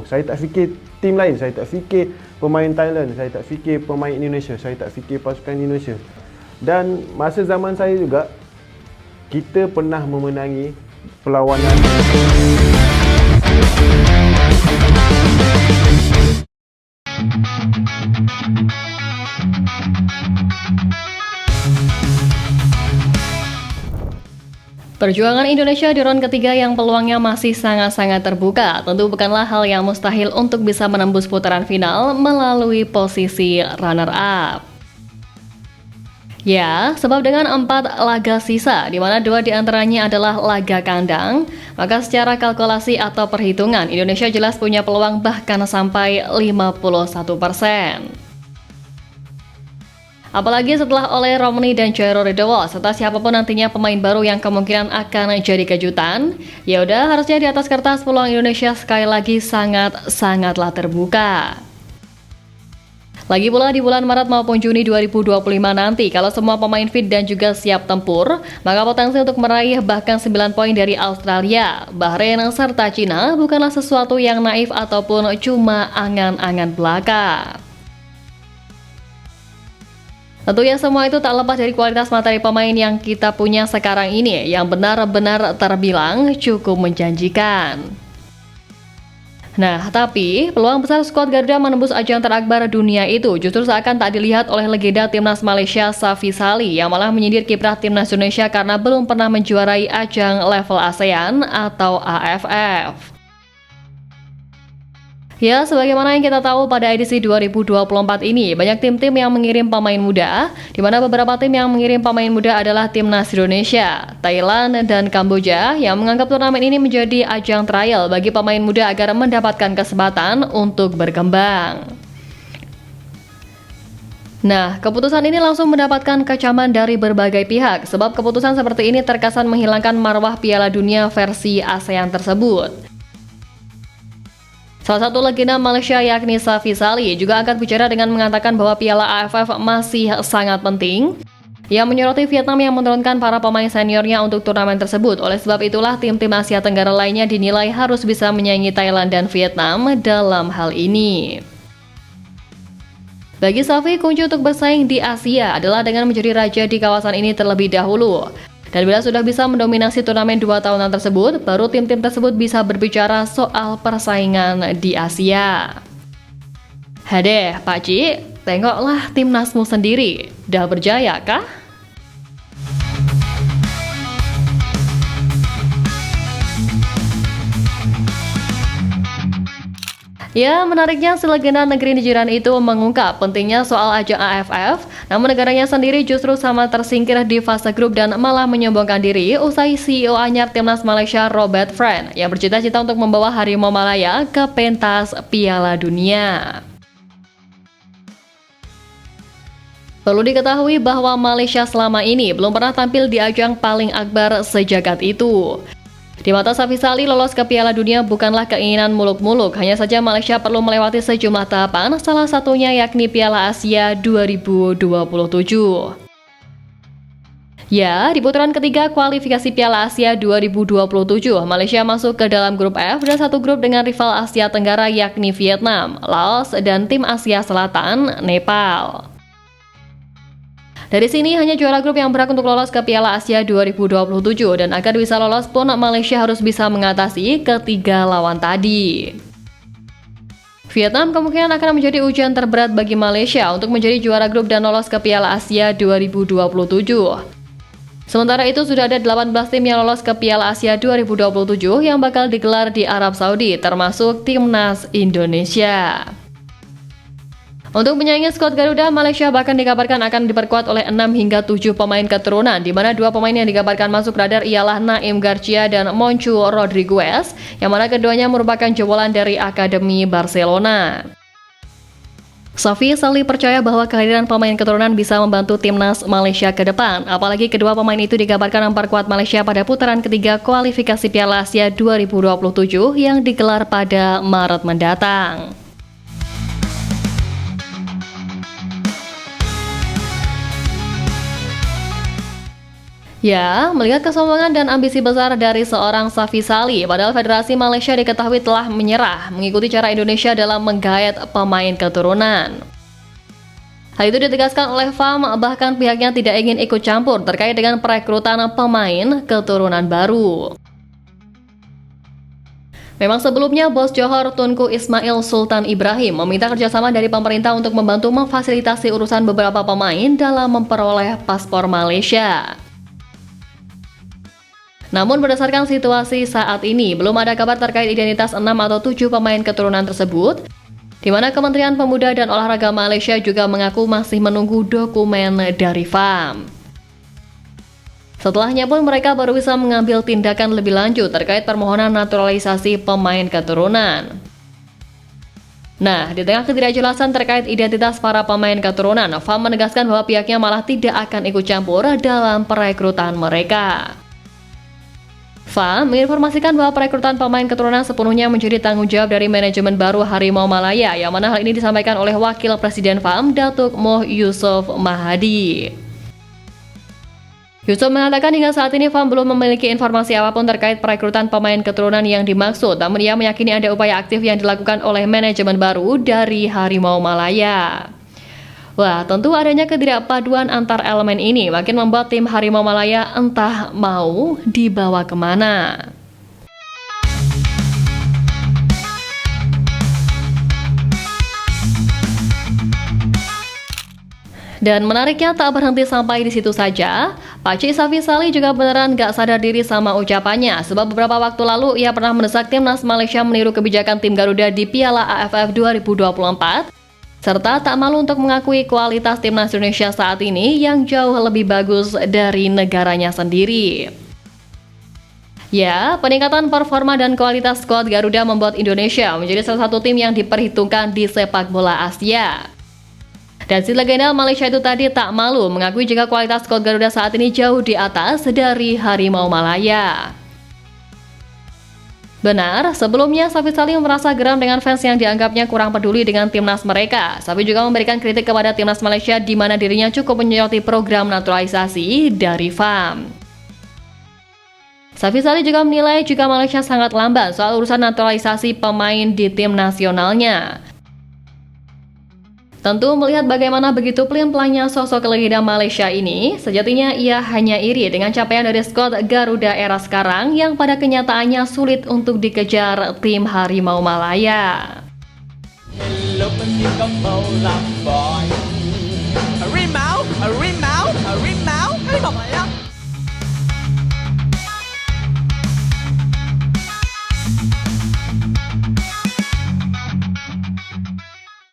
Saya tak fikir tim lain, saya tak fikir pemain Thailand, saya tak fikir pemain Indonesia, saya tak fikir pasukan Indonesia. Dan masa zaman saya juga, kita pernah memenangi perlawanan. Perjuangan Indonesia di round ketiga yang peluangnya masih sangat-sangat terbuka tentu bukanlah hal yang mustahil untuk bisa menembus putaran final melalui posisi runner-up. Ya, sebab dengan 4 laga sisa, di mana 2 diantaranya adalah laga kandang, maka secara kalkulasi atau perhitungan, Indonesia jelas punya peluang bahkan sampai 51%. Apalagi setelah oleh Romney dan Chairul Ridwan, serta siapapun nantinya pemain baru yang kemungkinan akan jadi kejutan, ya udah harusnya di atas kertas peluang Indonesia sekali lagi sangatlah terbuka. Lagi pula di bulan Maret maupun Juni 2025 nanti, kalau semua pemain fit dan juga siap tempur, maka potensi untuk meraih bahkan 9 poin dari Australia, Bahrain, serta Cina bukanlah sesuatu yang naif ataupun cuma angan-angan belaka. Tentunya semua itu tak lepas dari kualitas materi pemain yang kita punya sekarang ini yang benar-benar terbilang cukup menjanjikan. Nah, tapi peluang besar skuad Garuda menembus ajang terakbar dunia itu justru seakan tak dilihat oleh legenda timnas Malaysia Safi Salih yang malah menyindir kiprah timnas Indonesia karena belum pernah menjuarai ajang level ASEAN atau AFF. Ya, sebagaimana yang kita tahu pada edisi 2024 ini, banyak tim-tim yang mengirim pemain muda, di mana beberapa tim yang mengirim pemain muda adalah timnas Indonesia, Thailand, dan Kamboja yang menganggap turnamen ini menjadi ajang trial bagi pemain muda agar mendapatkan kesempatan untuk berkembang. Nah, keputusan ini langsung mendapatkan kecaman dari berbagai pihak, sebab keputusan seperti ini terkesan menghilangkan marwah Piala Dunia versi ASEAN tersebut. Salah satu legenda Malaysia yakni Safi Salih juga angkat bicara dengan mengatakan bahwa Piala AFF masih sangat penting. Ia menyoroti Vietnam yang menurunkan para pemain seniornya untuk turnamen tersebut. Oleh sebab itulah tim-tim Asia Tenggara lainnya dinilai harus bisa menyaingi Thailand dan Vietnam dalam hal ini. Bagi Safi, kunci untuk bersaing di Asia adalah dengan menjadi raja di kawasan ini terlebih dahulu. Dan bila sudah bisa mendominasi turnamen 2 tahunan tersebut, baru tim-tim tersebut bisa berbicara soal persaingan di Asia. Hadeh, Pak Ci, tengoklah timnasmu sendiri. Dah berjaya kah? Ya, menariknya si legenda negeri jiran itu mengungkap pentingnya soal ajang AFF, namun negaranya sendiri justru sama tersingkir di fase grup dan malah menyombongkan diri usai CEO anyar timnas Malaysia Robert Friend yang bercita-cita untuk membawa Harimau Malaya ke pentas Piala Dunia. Perlu diketahui bahwa Malaysia selama ini belum pernah tampil di ajang paling akbar sejagat itu. Di mata Safi Salih, lolos ke Piala Dunia bukanlah keinginan muluk-muluk, hanya saja Malaysia perlu melewati sejumlah tahapan, salah satunya yakni Piala Asia 2027. Ya, di putaran ketiga kualifikasi Piala Asia 2027, Malaysia masuk ke dalam grup F dan satu grup dengan rival Asia Tenggara yakni Vietnam, Laos, dan tim Asia Selatan, Nepal. Dari sini hanya juara grup yang berhak untuk lolos ke Piala Asia 2027 dan agar bisa lolos pun Malaysia harus bisa mengatasi ketiga lawan tadi. Vietnam kemungkinan akan menjadi ujian terberat bagi Malaysia untuk menjadi juara grup dan lolos ke Piala Asia 2027. Sementara itu sudah ada 18 tim yang lolos ke Piala Asia 2027 yang bakal digelar di Arab Saudi termasuk timnas Indonesia. Untuk menyaingi skuad Garuda, Malaysia bahkan dikabarkan akan diperkuat oleh 6 hingga 7 pemain keturunan, di mana 2 pemain yang dikabarkan masuk radar ialah Naim Garcia dan Monchu Rodriguez, yang mana keduanya merupakan jebolan dari Akademi Barcelona. Safi Salih percaya bahwa kehadiran pemain keturunan bisa membantu timnas Malaysia ke depan, apalagi kedua pemain itu dikabarkan memperkuat Malaysia pada putaran ketiga kualifikasi Piala Asia 2027 yang digelar pada Maret mendatang. Ya, melihat kesombongan dan ambisi besar dari seorang Safi Salih, padahal Federasi Malaysia diketahui telah menyerah mengikuti cara Indonesia dalam menggait pemain keturunan. Hal itu ditegaskan oleh FAM, bahkan pihaknya tidak ingin ikut campur terkait dengan perekrutan pemain keturunan baru. Memang sebelumnya Bos Johor Tunku Ismail Sultan Ibrahim meminta kerjasama dari pemerintah untuk membantu memfasilitasi urusan beberapa pemain dalam memperoleh paspor Malaysia. Namun berdasarkan situasi saat ini, belum ada kabar terkait identitas 6 atau 7 pemain keturunan tersebut, di mana Kementerian Pemuda dan Olahraga Malaysia juga mengaku masih menunggu dokumen dari FAM. Setelahnya pun mereka baru bisa mengambil tindakan lebih lanjut terkait permohonan naturalisasi pemain keturunan. Nah, di tengah ketidakjelasan terkait identitas para pemain keturunan, FAM menegaskan bahwa pihaknya malah tidak akan ikut campur dalam perekrutan mereka. FAM menginformasikan bahwa perekrutan pemain keturunan sepenuhnya menjadi tanggung jawab dari manajemen baru Harimau Malaya, yang mana hal ini disampaikan oleh Wakil Presiden FAM, Datuk Moh Yusof Mahadi. Yusof mengatakan hingga saat ini FAM belum memiliki informasi apapun terkait perekrutan pemain keturunan yang dimaksud, namun ia meyakini ada upaya aktif yang dilakukan oleh manajemen baru dari Harimau Malaya. Wah, tentu adanya ketidakpaduan antar elemen ini makin membuat tim Harimau Malaya entah mau dibawa kemana. Dan menariknya tak berhenti sampai di situ saja, Pakcik Safi Salih juga beneran gak sadar diri sama ucapannya, sebab beberapa waktu lalu ia pernah mendesak timnas Malaysia meniru kebijakan tim Garuda di Piala AFF 2024, serta tak malu untuk mengakui kualitas timnas Indonesia saat ini yang jauh lebih bagus dari negaranya sendiri. Ya, peningkatan performa dan kualitas skuad Garuda membuat Indonesia menjadi salah satu tim yang diperhitungkan di sepak bola Asia. Dan si legenda Malaysia itu tadi tak malu mengakui jika kualitas skuad Garuda saat ini jauh di atas dari Harimau Malaya. Benar, sebelumnya Safi Salih merasa geram dengan fans yang dianggapnya kurang peduli dengan timnas mereka. Safi juga memberikan kritik kepada timnas Malaysia di mana dirinya cukup menyoroti program naturalisasi dari FAM. Safi Salih juga menilai jika Malaysia sangat lambat soal urusan naturalisasi pemain di tim nasionalnya. Tentu melihat bagaimana begitu pelin-pelannya sosok legenda Malaysia ini, sejatinya ia hanya iri dengan capaian dari skuad Garuda era sekarang yang pada kenyataannya sulit untuk dikejar tim Harimau Malaya. Harimau Malaya.